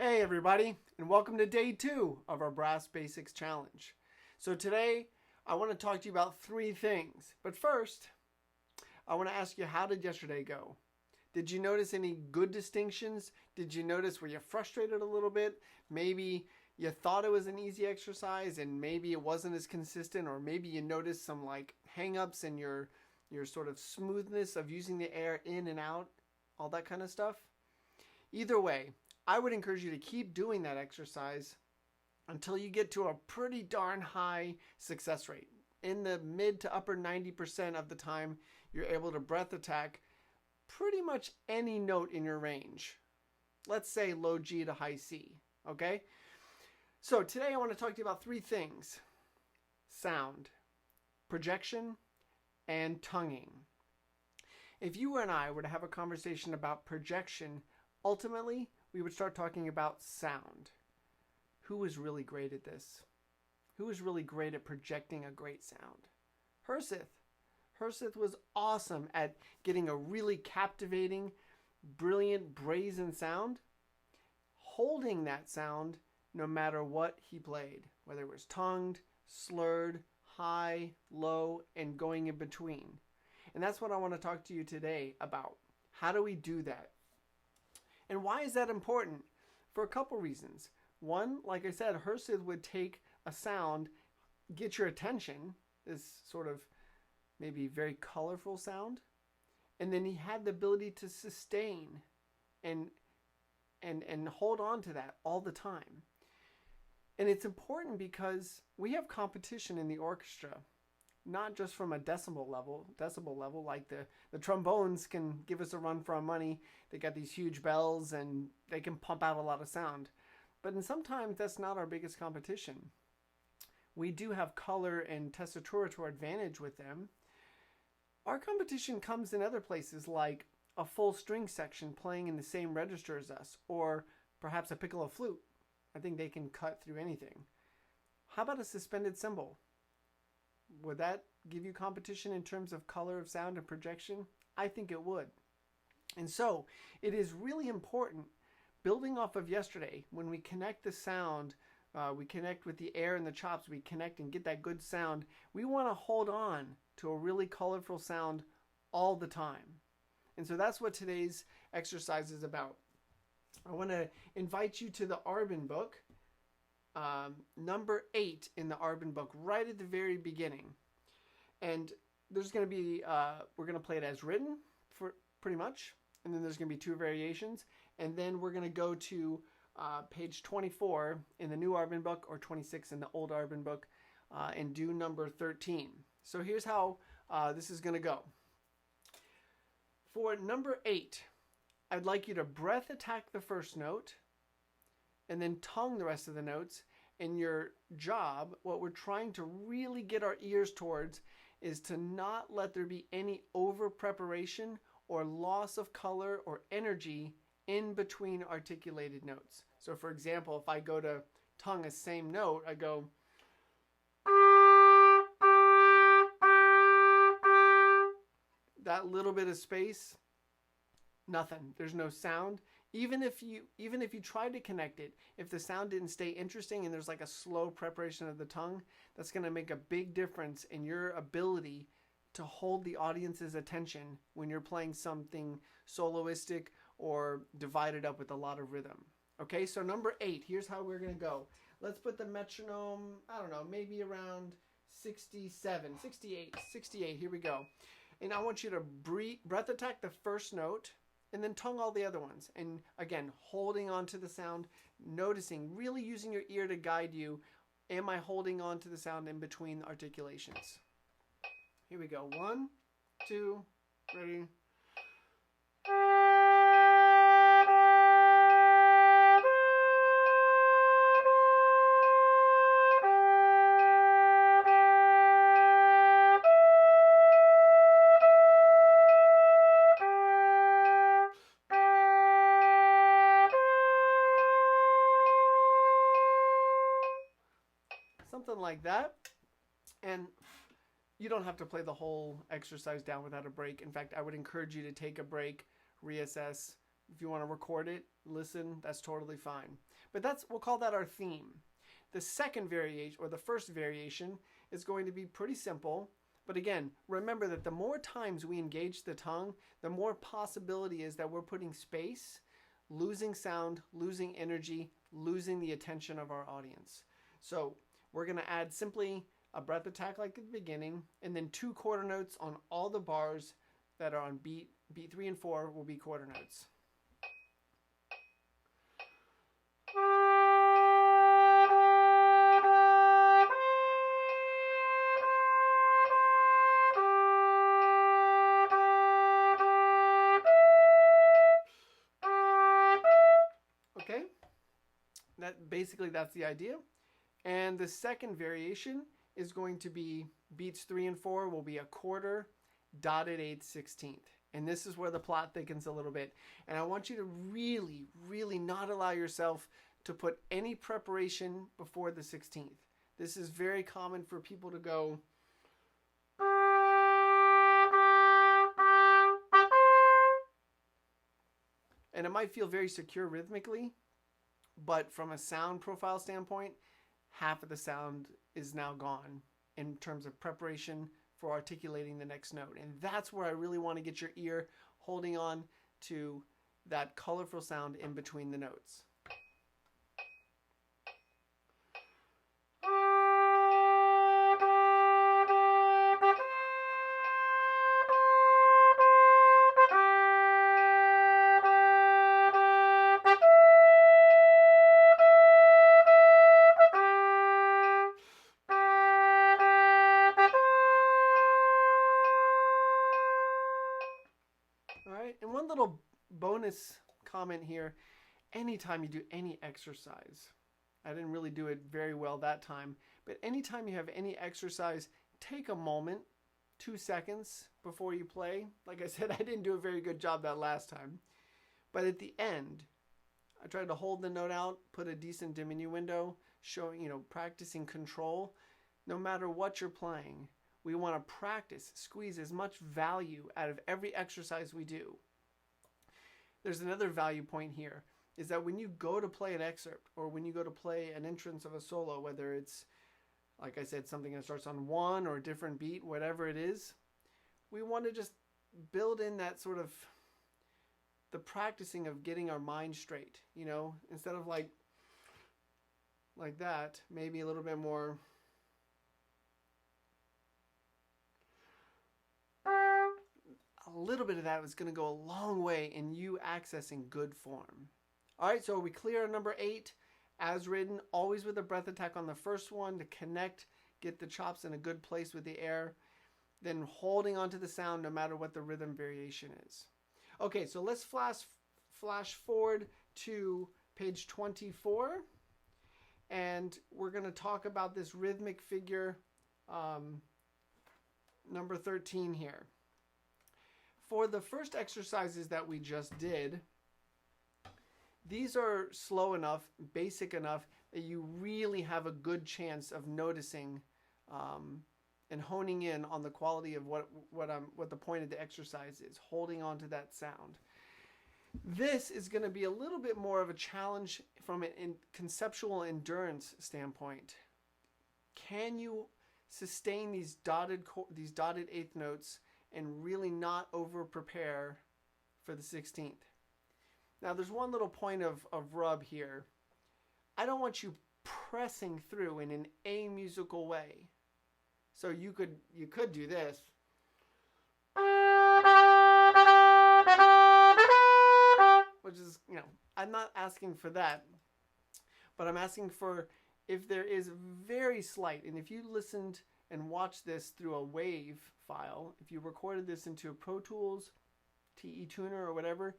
Hey everybody, and welcome to day 2 of our Brass Basics Challenge. So today, I want to talk to you about 3 things. But first, I want to ask you, how did yesterday go? Did you notice any good distinctions? Did you notice, were you frustrated a little bit? Maybe you thought it was an easy exercise and maybe it wasn't as consistent, or maybe you noticed some hang-ups in your sort of smoothness of using the air in and out, all that kind of stuff. Either way, I would encourage you to keep doing that exercise until you get to a pretty darn high success rate. In the mid to upper 90% of the time, you're able to breath attack pretty much any note in your range. Let's say low G to high C, okay? So today I want to talk to you about 3 things: sound, projection, and tonguing. If you and I were to have a conversation about projection, ultimately, we would start talking about sound. Who was really great at this? Who was really great at projecting a great sound? Herseth. Herseth was awesome at getting a really captivating, brilliant, brazen sound, holding that sound no matter what he played, whether it was tongued, slurred, high, low, and going in between. And that's what I want to talk to you today about. How do we do that? And why is that important? For a couple reasons. One, like I said, Herseth would take a sound, get your attention, this sort of maybe very colorful sound, and then he had the ability to sustain and hold on to that all the time. And it's important because we have competition in the orchestra, not just from a decibel level, like the trombones can give us a run for our money. They got these huge bells and they can pump out a lot of sound. But sometimes that's not our biggest competition. We do have color and tessitura to our advantage with them. Our competition comes in other places, like a full string section playing in the same register as us, or perhaps a piccolo flute. I think they can cut through anything. How about a suspended cymbal? Would that give you competition in terms of color of sound and projection? I think it would. And so it is really important, building off of yesterday, when we connect the sound, we connect with the air and the chops, we connect and get that good sound, we want to hold on to a really colorful sound all the time. And so that's what today's exercise is about. I want to invite you to the Arban book, number 8 in the Arban book, right at the very beginning. And there's going to be, we're going to play it as written, for pretty much. And then there's going to be 2 variations. And then we're going to go to page 24 in the new Arban book, or 26 in the old Arban book, and do number 13. So here's how this is going to go. For number 8, I'd like you to breath attack the first note and then tongue the rest of the notes. And your job, what we're trying to really get our ears towards, is to not let there be any over preparation or loss of color or energy in between articulated notes. So for example, if I go to tongue a same note, I go, that little bit of space, nothing. There's no sound. Even if you tried to connect it, if the sound didn't stay interesting and there's like a slow preparation of the tongue, that's going to make a big difference in your ability to hold the audience's attention when you're playing something soloistic or divided up with a lot of rhythm. Okay, so number 8, here's how we're going to go. Let's put the metronome, I don't know, maybe around 67, 68. Here we go. And I want you to breath attack the first note and then tongue all the other ones. And again, holding on to the sound, noticing, really using your ear to guide you. Am I holding on to the sound in between articulations? Here we go. 1, 2, ready. Something like that. And you don't have to play the whole exercise down without a break. In fact, I would encourage you to take a break, reassess, If you want to record it, listen, that's totally fine. But we'll call that our theme. The second variation, or the first variation, is going to be pretty simple. But again, remember that the more times we engage the tongue, the more possibility is that we're putting space, losing sound, losing energy, losing the attention of our audience. So we're going to add simply a breath attack like at the beginning, and then 2 quarter notes on all the bars that are on beat 3 and 4 will be quarter notes. Okay, that's the idea. And the second variation is going to be beats 3 and 4 will be a quarter, dotted 8th, 16th. And this is where the plot thickens a little bit. And I want you to really, really not allow yourself to put any preparation before the 16th. This is very common for people to go. And it might feel very secure rhythmically, but from a sound profile standpoint, half of the sound is now gone in terms of preparation for articulating the next note. And that's where I really want to get your ear holding on to that colorful sound in between the notes. And one little bonus comment here, anytime you do any exercise, I didn't really do it very well that time, but anytime you have any exercise, take a moment, 2 seconds before you play. Like I said, I didn't do a very good job that last time. But at the end, I tried to hold the note out, put a decent diminuendo, showing, practicing control. No matter what you're playing, we want to practice, squeeze as much value out of every exercise we do. There's another value point here, is that when you go to play an excerpt or when you go to play an entrance of a solo, whether it's, like I said, something that starts on 1 or a different beat, whatever it is, we want to just build in that sort of the practicing of getting our mind straight, instead of like that, maybe a little bit more. A little bit of that is going to go a long way in you accessing good form. All right, so are we clear on number 8? As written, always with a breath attack on the first one to connect, get the chops in a good place with the air, then holding onto the sound no matter what the rhythm variation is. Okay, so let's flash forward to page 24, and we're going to talk about this rhythmic figure number 13 here. For the first exercises that we just did, these are slow enough, basic enough, that you really have a good chance of noticing and honing in on the quality of what the point of the exercise is, holding on to that sound. This is going to be a little bit more of a challenge from a conceptual endurance standpoint. Can you sustain these dotted 8th notes and really not over prepare for the 16th? Now there's one little point of rub here. I don't want you pressing through in an amusical way. So you could do this. Which is, I'm not asking for that. But I'm asking for if there is very slight, and if you listened and watched this through a WAV file, if you recorded this into a Pro Tools, TE Tuner or whatever,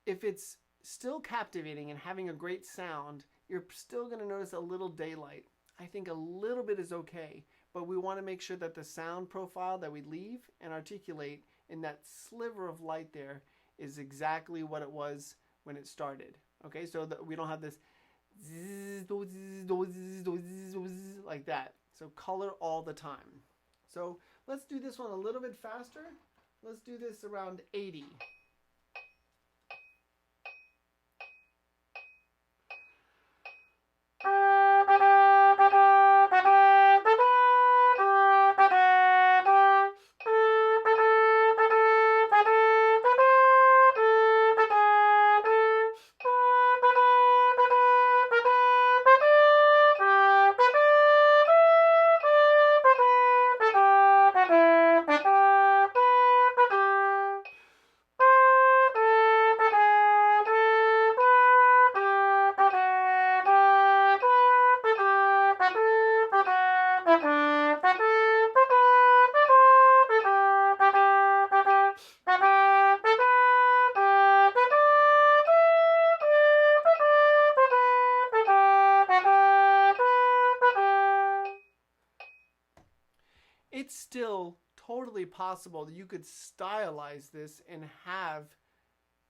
if it's still captivating and having a great sound, you're still going to notice a little daylight. I think a little bit is okay, but we want to make sure that the sound profile that we leave and articulate in that sliver of light there is exactly what it was when it started. Okay, so that we don't have this like that. So color all the time. So let's do this one a little bit faster. Let's do this around 80. it's still totally possible that you could stylize this and have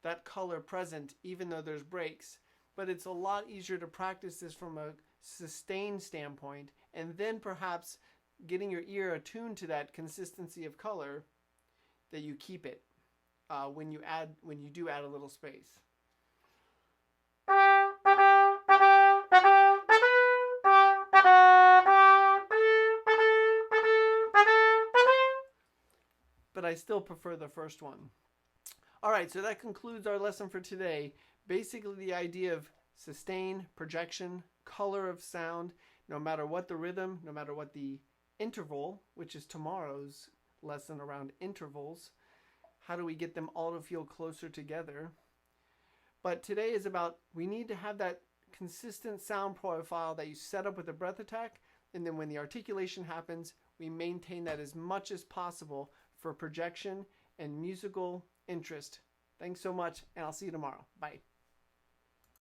that color present even though there's breaks. But it's a lot easier to practice this from a sustained standpoint, and then perhaps getting your ear attuned to that consistency of color, that you keep it when you do add a little space. But I still prefer the first one. All right, so that concludes our lesson for today. Basically, the idea of sustain, projection, color of sound, no matter what the rhythm, no matter what the interval, which is tomorrow's lesson around intervals. How do we get them all to feel closer together? But today is about, we need to have that consistent sound profile that you set up with a breath attack, and then when the articulation happens, we maintain that as much as possible for projection and musical interest. Thanks so much, and I'll see you tomorrow. Bye.